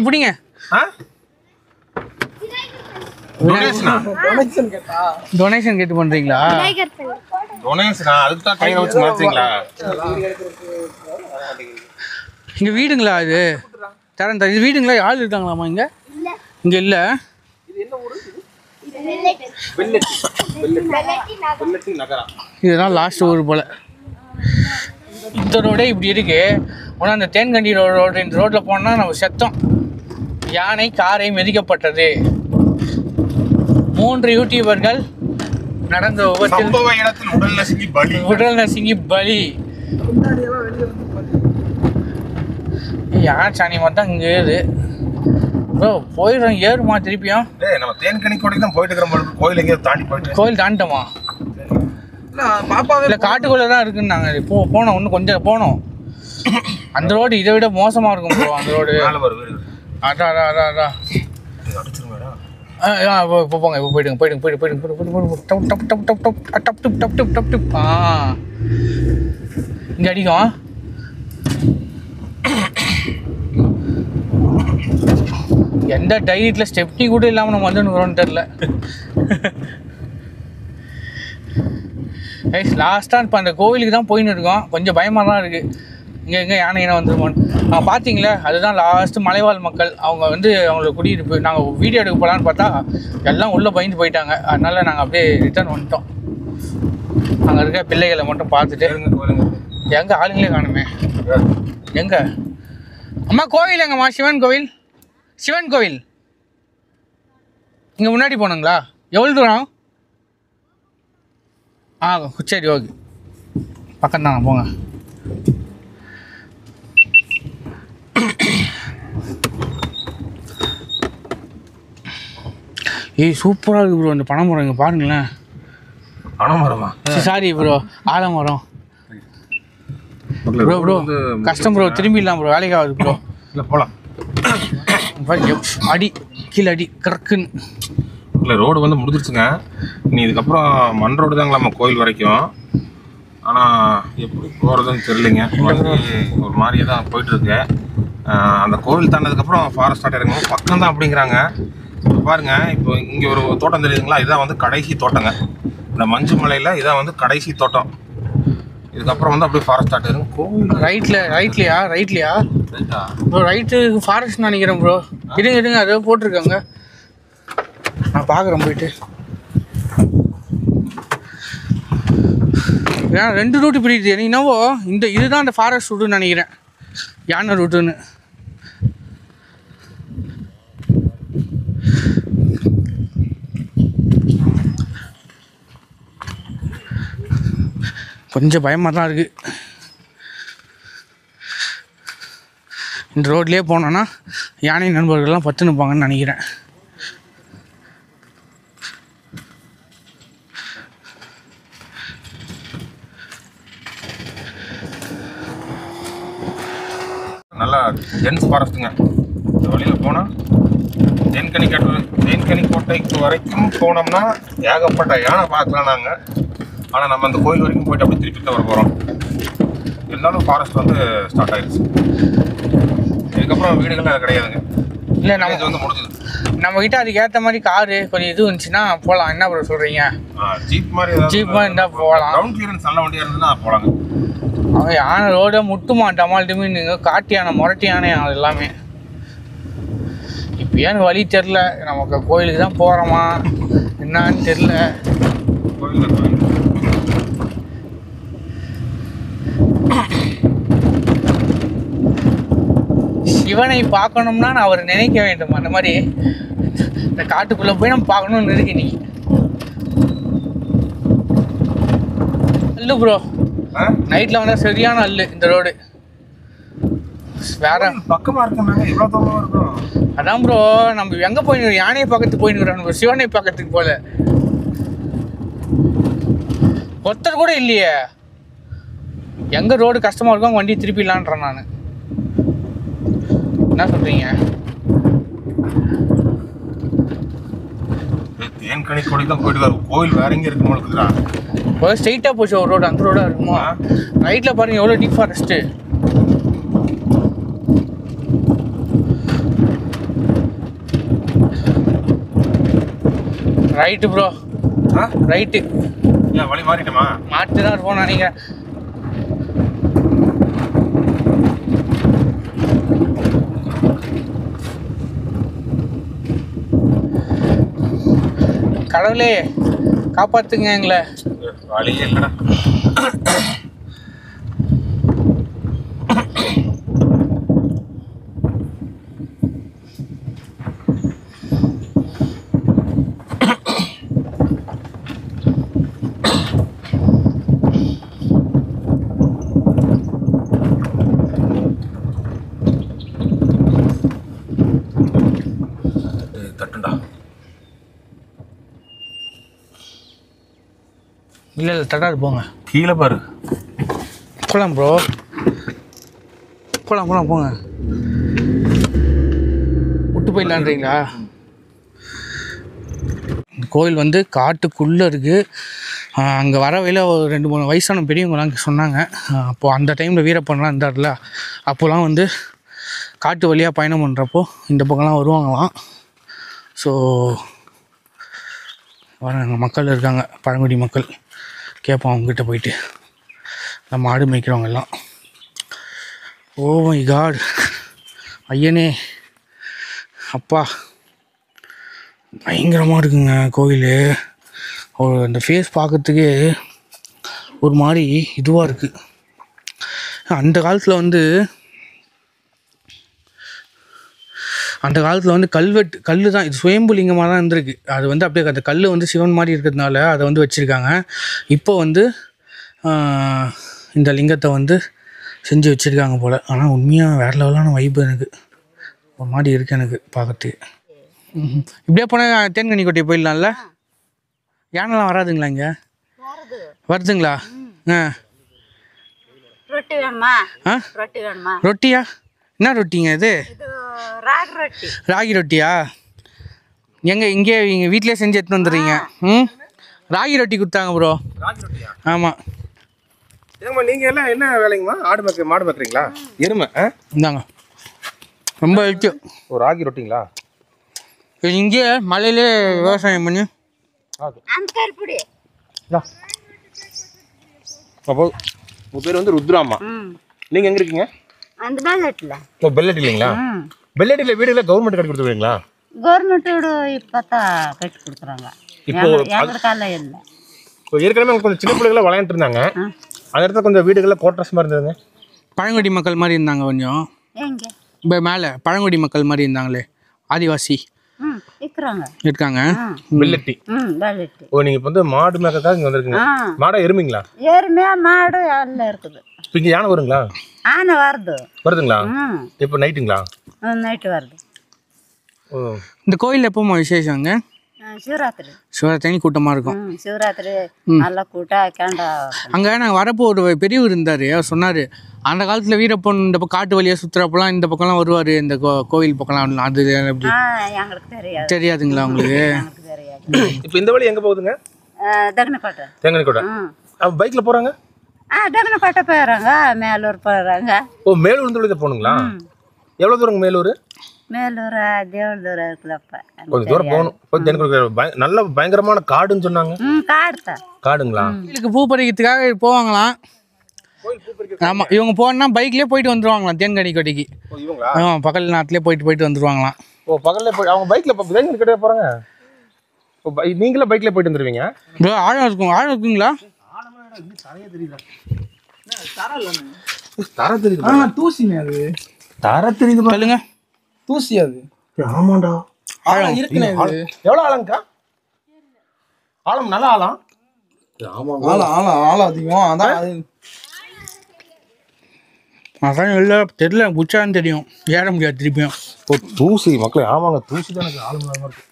பிடிங்க டொனேஷன் கேட்டு பண்ணுறீங்களா? டொனேஷனா? அதுக்கு தான் கையில் வச்சு மாற்றுறீங்களா? இங்கே வீடுங்களா? இது தரேன் இது வீடுங்களா? ஆள் இருக்காங்களாமா இங்கே? இங்கே இல்லை. இதுதான் லாஸ்ட் ஊர் போல். இந்த ரோடே இப்படி இருக்கு. ஆனால் அந்த தேன்கண்டி ரோடு இந்த ரோட்டில் போனால் நம்ம செத்தோம். யானை காரை மிதிக்கப்பட்டது. 3 யூடியூபர்கள் நடந்த விபத்தில் உடல் நசுங்கி பலி. யார் சாணி மட்டும் இங்கே இருக்குது ப்ரோ. போயிடுறோம் ஏறுமா திருப்பியும்? நம்ம தேன்கனி கோட்டைக்கு தான் போயிட்டு இருக்கிறோம். கோயில் எங்கேயோ தாண்டி போயிட்டு. கோயில் தாண்டிட்டோமா? இல்லை காட்டுக்குள்ளே தான் இருக்குன்னு நாங்கள் போனோம். இன்னும் கொஞ்சம் போனோம். அந்த ரோடு இதை விட மோசமாக இருக்கும் ப்ரோ. அந்த ரோடு அதான் இப்போ போங்க. இப்போ போயிடுங்க. இங்கே அடிக்கும். எந்த டைரிட்டில் ஸ்டெப்னி கூட இல்லாமல் நம்ம வந்துன்னு தெரில. லாஸ்ட்டாக இப்போ அந்த கோவிலுக்கு தான் போயின்னு இருக்கோம். கொஞ்சம் பயமாக தான் இருக்குது. எங்கே யானை வந்துருமோன்னு பார்த்தீங்களே. அதுதான் லாஸ்ட்டு மலைவாழ் மக்கள். அவங்க வந்து அவங்களோட குடியிருப்பு. நாங்கள் வீடியோ எடுக்க போகலான்னு பார்த்தா எல்லாம் உள்ளே பயந்து போயிட்டாங்க. அதனால் நாங்கள் அப்படியே ரிட்டர்ன் வந்துட்டோம். அங்கே இருக்க பிள்ளைகளை மட்டும் பார்த்துட்டு. எங்கே ஆளுங்களே காணுமே? எங்கே அம்மா கோவில்? எங்கம்மா? சிவன் கோவில் இங்கே முன்னாடி போகணுங்களா? எவ்வளோ தூரம்? சரி ஓகே. பக்கம் தாங்க போங்க. ஏய் சூப்பராக இருக்குது ப்ரோ இந்த பனைமரம். இங்கே பாருங்களேன். பனைமரமா? சாரி ப்ரோ, ஆலமரம். ப்ரோ ப்ரோ கஷ்டம் ப்ரோ, திரும்பிடலாம் ப்ரோ, வேலைக்கு ஆகுது ப்ரோ. இல்லை போகலாம். அடி கீழே அடி கிடக்குன்னு. இல்லை ரோடு வந்து முடிஞ்சிருச்சுங்க. நீ இதுக்கப்புறம் மண் ரோடு தாங்களா நம்ம கோயில் வரைக்கும். ஆனால் எப்படி போகிறதுன்னு தெரியலைங்க. ஒரு மாதிரியே தான் போயிட்டுருக்கு. அந்த கோவில் தாண்டதுக்கப்புறம் ஃபாரஸ்ட் ஸ்டார்ட் இறங்கணும். பக்கம் தான் அப்படிங்கிறாங்க. இப்போ பாருங்கள், இப்போ இங்கே ஒரு தோட்டம் தெரியுதுங்களா? இதான் வந்து கடைசி தோட்டங்க. இந்த மஞ்சு மலையில் இதான் வந்து கடைசி தோட்டம். இதுக்கப்புறம் வந்து அப்படியே ஃபாரஸ்ட் ஸ்டார்ட் ஆயிரும். கோவில் ரைட்லையா ப்ரோ? ரைட்டு ஃபாரஸ்ட் நினைக்கிறேன் ப்ரோ. இருங்க அதை போட்டிருக்காங்க, நான் பார்க்குறேன் போயிட்டு. ஏன்னா 2 ரூட்டு பிரியுது. என்னவோ இதுதான் அந்த ஃபாரஸ்ட் ரூட்டுன்னு நினைக்கிறேன், யானை ரூட்டுன்னு. கொஞ்சம் பயமாக தான் இருக்குது. இந்த ரோட்லேயே போனோன்னா யானை நண்பர்கள்லாம் பத்து நிற்பாங்கன்னு நினைக்கிறேன். நல்லா டென்ஸ் ஃபாரஸ்ட்டுங்க. இந்த வழியில் போனால் தேன்கனி கோட்டைக்கு வரைக்கும் போனோம்னா ஏகப்பட்ட யானை பார்க்கலாம் நாங்கள். ஆனால் நம்ம அந்த கோயில் வரைக்கும் போயிட்டு அப்படி திருப்பி தான் வர போகிறோம். இருந்தாலும் ஃபாரஸ்ட் வந்து ஸ்டார்ட் ஆயிடுச்சு. இதுக்கப்புறம் வீடுகள்லாம் கிடையாதுங்க. இல்லை நம்ம இது வந்து முடிஞ்சது. நம்மக்கிட்ட அதுக்கு ஏற்ற மாதிரி காரு கொஞ்சம் இது இருந்துச்சுன்னா போகலாம். என்ன ப்ரோ சொல்கிறீங்க? ஜீப் மாதிரி ஜீப்பாக இருந்தால் போகலாம். கிரவுண்ட் கிளியரன்ஸ் நல்ல வண்டியாக இருந்ததுன்னா போகலாங்க. அவன் யானை ரோடை முட்டுமா டமால் டிமின்னு, காட்டு யானை, முரட்டு யானை, அது எல்லாமே. இப்போ ஏன்னு வழி தெரில, நமக்கு கோயிலுக்கு தான் போகிறோமா என்னான்னு தெரில. சிவனை பார்க்கணும்னா நான் அவர் நினைக்க வேண்டும். அந்த மாதிரி இந்த காட்டுக்குள்ளே போய் நம்ம பார்க்கணும்னு இருக்கு. நீ அல்லு ப்ரோ, நைட்டில் வந்தால் சரியான அல்லு இந்த ரோடு. வேற பக்கமாக இருக்குங்க, எவ்வளோ தூரமாக இருக்கும். அதான் ப்ரோ, நம்ம எங்கே போயின்னு யானையை பக்கத்துக்கு போயின்னு சிவனை பக்கத்துக்கு போல. ஒருத்தர் கூட இல்லையே. எங்கே ரோடு கஷ்டமாக இருக்கும் வண்டி திருப்பிடலான்றேன் நான். என்ன சொல்கிறீங்க? தேன்கனி கோடி தான் போயிட்டு வரும். கோயில் வேற எங்கே இருக்கு இருக்குதா? ஸ்ட்ரெயிட்டாக போச்சு ஒரு ரோடு, அந்த ரோடாக இருக்குமா? ரைட்டில் பாருங்கள் எவ்வளோ deep forest. Right bro, right. ஏன் வழி மாறிட்டோமா? மாட்டு தான் இருப்போம் நினைக்கிறேன். கடவுளே காப்பாத்துங்க எங்களை. வழியே இல்லைடா. தட்டுண்டா. இல்லை தட்டாது, போங்க கீழே பாரு. போகலாம் ப்ரோ, போகலாம் போங்க. விட்டு போயிடலான்றீங்களா? இந்த கோயில் வந்து காட்டுக்குள்ளே இருக்குது. அங்கே வர வழியில் ஒரு 2-3 வயசான பெரியவங்களாம் சொன்னாங்க. அப்போது அந்த டைமில் வீரப்பன்லாம் இருந்தார்ல, அப்போலாம் வந்து காட்டு வழியாக பயணம் பண்ணுறப்போ இந்த பக்கம்லாம் வருவாங்களாம். ஸோ வர மக்கள் இருக்காங்க, பழங்குடி மக்கள். கேட்போம் அவங்ககிட்ட போயிட்டு, நம்ம மாடு மேய்க்கிறவங்க எல்லாம். ஓ மை காட், ஐயனே அப்பா, பயங்கரமாக இருக்குங்க கோயில். ஒரு அந்த ஃபேஸ் பார்க்கறதுக்கே ஒரு மாதிரி இதுவாக இருக்குது. அந்த காலத்தில் வந்து கல் தான், இது சுயம்புலிங்கமாக தான் இருந்திருக்கு. அது வந்து அப்படியே அந்த கல் வந்து சிவன் மாதிரி இருக்கிறதுனால அதை வந்து வச்சுருக்காங்க. இப்போ வந்து இந்த லிங்கத்தை வந்து செஞ்சு வச்சுருக்காங்க போல். ஆனால் உண்மையாக வேறு லெவலான வைப்பு எனக்கு ஒரு மாதிரி இருக்குது எனக்கு பார்க்கறதுக்கு. இப்படியே போனால் தேன்கனிக்கோட்டை போயிடலாம்ல? யானைலாம் வராதுங்களா இங்கே? வருதுங்களா? ரொட்டி வேணுமா? ரொட்டி வேணுமா? ரொட்டியா? என்ன ரொட்டிங்க இது? ராகி ரொட்டி. ராகி ரொட்டியா? இங்கே இங்கே வீட்டிலே செஞ்சு எடுத்துன்னு வந்துடுறீங்க. ராகி ரொட்டி கொடுத்தாங்க ப்ரோ. ராகி ரொட்டியா? ஆமாம். ஏங்கம்மா நீங்கள் எல்லாம் என்ன வேலைங்கம்மா? மாடு மேய்க்கிறீங்களா? எருமை இந்தாங்க, ரொம்ப ஹெல்த்தி. ஒரு ராகி ரொட்டிங்களா? இங்கே மலையிலே விவசாயம் பண்ணி அப்போ உங்கள் பேர் வந்து ருத்ராம்மா. நீங்கள் எங்கே இருக்கீங்க? அந்த பெல்லட்டில். ஓ, பெல்லட்டி இல்லைங்களா? பெல்லட்டியில் வீடுகளை கவர்மெண்ட் கட்டி கொடுத்துருவீங்களா? கவர்மெண்ட் வீடு இப்போ தான் கட்டி கொடுக்குறாங்க. இப்போ எங்களுக்கெல்லாம் இல்லை. இப்போ ஏற்கனவே கொஞ்சம் சின்ன பிள்ளைகளை விளையாண்டு இருந்தாங்க. அந்த இடத்துல கொஞ்சம் வீடுகளில் கோட்ரஸ் மாதிரி இருந்ததுங்க. பழங்குடி மக்கள் மாதிரி இருந்தாங்க கொஞ்சம். எங்கே? இப்போ மேலே பழங்குடி மக்கள் மாதிரி இருந்தாங்களே, ஆதிவாசி இருக்காங்க. பெல்லட்டி. ஓ, நீங்கள் இப்போ வந்து மாடு மேய்க்கிறதுக்காக இங்கே வந்துருக்கீங்க. மாடா எருமைங்களா? எருமையா மாடு எல்லாம் இருக்குது. இப்போ இங்கே யானை வருங்களா? ஆனை வருதுங்களா? இப்போ நைட்டுங்களா? நைட்டு வருது. ஓ, இந்த கோயில் எப்போமா விசேஷங்க? சிவராத்திரி கூட்டமாக இருக்கும். சிவராத்திரி நல்லா கூட்டம் கேண்டா. அங்கே நாங்கள் வரப்போ ஒரு பெரியவர் இருந்தார். அவர் சொன்னார், அந்த காலத்தில் வீரப்பன் இந்த பக்கம் காட்டு வழியாக சுற்றுறப்பெல்லாம் இந்த பக்கம்லாம் வருவார், இந்த கோவில் பக்கம்லாம். அது எப்படி எங்களுக்கு தெரியாது. தெரியாதுங்களா உங்களுக்கு? தெரியாது. இப்போ இந்த வழி எங்கே போகுதுங்க? தகனக்கோட்டை. தேங்கனிக்கோட்டை. பைக்கில் போகிறாங்க? தகனக்கோட்டை போயிடுறாங்க, மேலூர் போயிடுறாங்க. ஓ, மேலூர் இந்த வழி போகணுங்களா? எவ்வளோ தூரங்க மேலூர்? மேலூர் தேவல் தூரம் இருக்குல்லப்ப. கொஞ்சம் தூரம் போகணும். நல்ல பயங்கரமான காடுன்னு சொன்னாங்க. காடுங்களா? கோயிலுக்கு பூ பறிக்கிறதுக்காக போவாங்களாம். ஆமாம், இவங்க போனால் பைக்லேயே போயிட்டு வந்துடுவாங்களாம் தேன்கனிக்கோட்டைக்கு. பகல் நேரத்துலேயே போயிட்டு வந்துடுவாங்களாம். ஓ, பகல்ல போய் அவங்க பைக்கில் தேன்கனிக்கோட்டை போகிறாங்க. நீங்களே பைக்கில் போயிட்டு வந்துடுவீங்க? ப்ரோ, ஆழம் இருக்குங்களா? தர தெரியுது. தூசிங்க அது. தர தெரியுது சொல்லுங்க. தூசி அது. ஆமாண்டா. ஆழம் இருக்குண்ணே. எவ்வளோ ஆழங்கக்கா? ஆழம் நல்ல ஆழம். ஆழம் அதிகம். அதான் இல்லை தெரியல, குச்சான்னு தெரியும், ஏற முடியாது திருப்பியும். தூசி மக்களே. ஆமாங்க, தூசி தான் எனக்கு ஆழம் இல்லாமல் இருக்கு.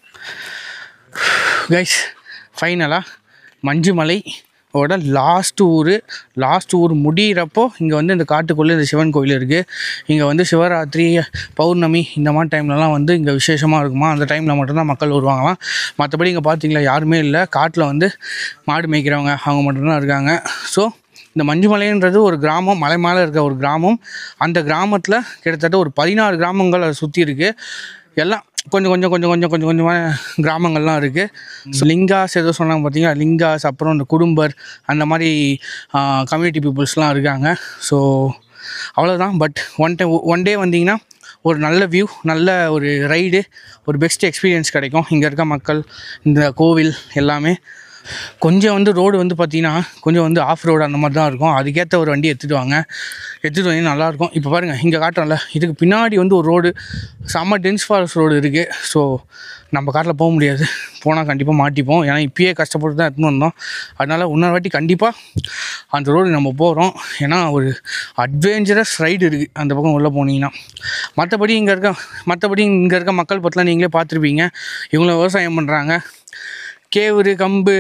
கைஸ், ஃபைனலாக மஞ்சுமலை லாஸ்ட் ஊர் முடிகிறப்போ இங்கே வந்து இந்த காட்டுக்குள்ளே இந்த சிவன் கோயில் இருக்குது. இங்கே வந்து சிவராத்திரி, பௌர்ணமி இந்த மாதிரி டைம்லலாம் வந்து இங்கே விசேஷமாக இருக்குமா. அந்த டைமில் மட்டும்தான் மக்கள் வருவாங்களாம். மற்றபடி இங்கே பார்த்தீங்களா யாருமே இல்லை. காட்டில் வந்து மாடு மேய்க்கிறவங்க அவங்க மட்டும்தான் இருக்காங்க. ஸோ இந்த மஞ்சுமலைன்றது ஒரு கிராமம், மலை மேலே இருக்க ஒரு கிராமம். அந்த கிராமத்தில் கிட்டத்தட்ட ஒரு 16 கிராமங்கள் அதை சுற்றி இருக்குது. எல்லாம் கொஞ்சமாக கிராமங்கள்லாம் இருக்குது. ஸோ லிங்காஸ் ஏதோ சொன்னாங்க பார்த்தீங்கன்னா, லிங்காஸ், அப்புறம் இந்த குடும்பர், அந்த மாதிரி கம்யூனிட்டி பீப்புள்ஸ்லாம் இருக்காங்க. ஸோ அவ்வளோதான். பட் ஒன் டே வந்தீங்கன்னா ஒரு நல்ல வியூ, நல்ல ஒரு ரைடு, ஒரு பெஸ்ட் எக்ஸ்பீரியன்ஸ் கிடைக்கும். இங்கே இருக்க மக்கள், இந்த கோவில் எல்லாமே. கொஞ்சம் வந்து ரோடு வந்து பார்த்திங்கன்னா கொஞ்சம் வந்து ஆஃப் ரோடு அந்த மாதிரி தான் இருக்கும். அதுக்கேற்ற ஒரு வண்டி எடுத்துகிட்டு வந்து நல்லாயிருக்கும். இப்போ பாருங்கள், இங்கே காட்டுறோம்ல, இதுக்கு பின்னாடி வந்து ஒரு ரோடு, செம்ம டென்ஸ் ஃபாரஸ்ட் ரோடு இருக்குது. ஸோ நம்ம காட்டில் போக முடியாது, போனால் கண்டிப்பாக மாட்டிப்போம். ஏன்னா இப்பயே கஷ்டப்பட்டு தான் எடுத்துன்னு வந்தோம். அதனால் இன்னொரு வாட்டி கண்டிப்பாக அந்த ரோடு நம்ம போகிறோம். ஏன்னா ஒரு அட்வென்ச்சரஸ் ரைடு இருக்குது அந்த பக்கம் உள்ளே போனீங்கன்னா. மற்றபடி இங்கே இருக்க மக்கள் பற்றிலாம் நீங்களே பார்த்துருப்பீங்க. இவங்களும் விவசாயம் பண்ணுறாங்க. கேவுரு, கம்பு,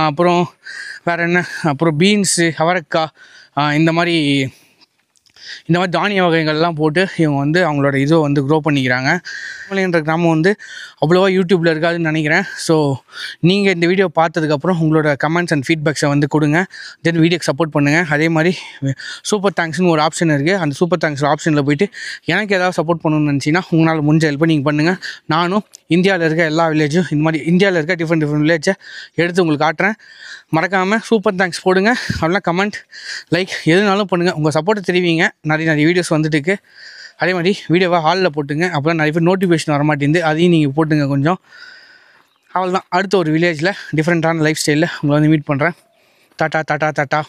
அப்புறம் வேறு என்ன, அப்புறம் பீன்ஸு, அவரைக்காய், இந்த மாதிரி தானிய வகைகள்லாம் போட்டு இவங்க வந்து அவங்களோட இதை வந்து க்ரோ பண்ணிக்கிறாங்க. மலைன்ற கிராமம் வந்து அவ்வளோவா யூடியூப்பில் இருக்காதுன்னு நினைக்கிறேன். ஸோ நீங்கள் இந்த வீடியோ பார்த்ததுக்கப்புறம் உங்களோட கமெண்ட்ஸ் அண்ட் ஃபீட்பேக்ஸை வந்து கொடுங்க. தென் வீடியோக்கு சப்போர்ட் பண்ணுங்கள். அதே மாதிரி சூப்பர் தேங்க்ஸ்னு ஒரு ஆப்ஷன் இருக்குது. அந்த சூப்பர் தேங்க்ஸ் ஆப்ஷனில் போய்ட்டு எனக்கு ஏதாவது சப்போர்ட் பண்ணணும்னு நினச்சிங்கன்னா உங்களால் முடிஞ்ச ஹெல்ப் நீங்கள் பண்ணுங்கள். நானும் இந்தியாவில் இருக்க எல்லா வில்லேஜும், இந்த மாதிரி இந்தியாவில் இருக்க டிஃப்ரெண்ட் வில்லேஜை எடுத்து உங்களுக்கு காட்டுறேன். மறக்காமல் சூப்பர் தேங்க்ஸ் போடுங்க. அப்படின்னா கமெண்ட், லைக் எதுனாலும் பண்ணுங்கள். உங்கள் சப்போர்ட்டை தெரிவிங்க. நிறைய வீடியோஸ் வந்துட்டுருக்கு. அதே மாதிரி வீடியோவை ஹாலில் போட்டுங்க. அப்புறம் நிறைய பேர் நோட்டிஃபிகேஷன் வர மாட்டேங்குது, அதையும் நீங்கள் போட்டுங்க கொஞ்சம். அவ்வளோதான். அடுத்த ஒரு வில்லேஜில் டிஃப்ரெண்ட்டான லைஃப் ஸ்டைலில் உங்களை வந்து மீட் பண்ணுறேன். டாட்டா.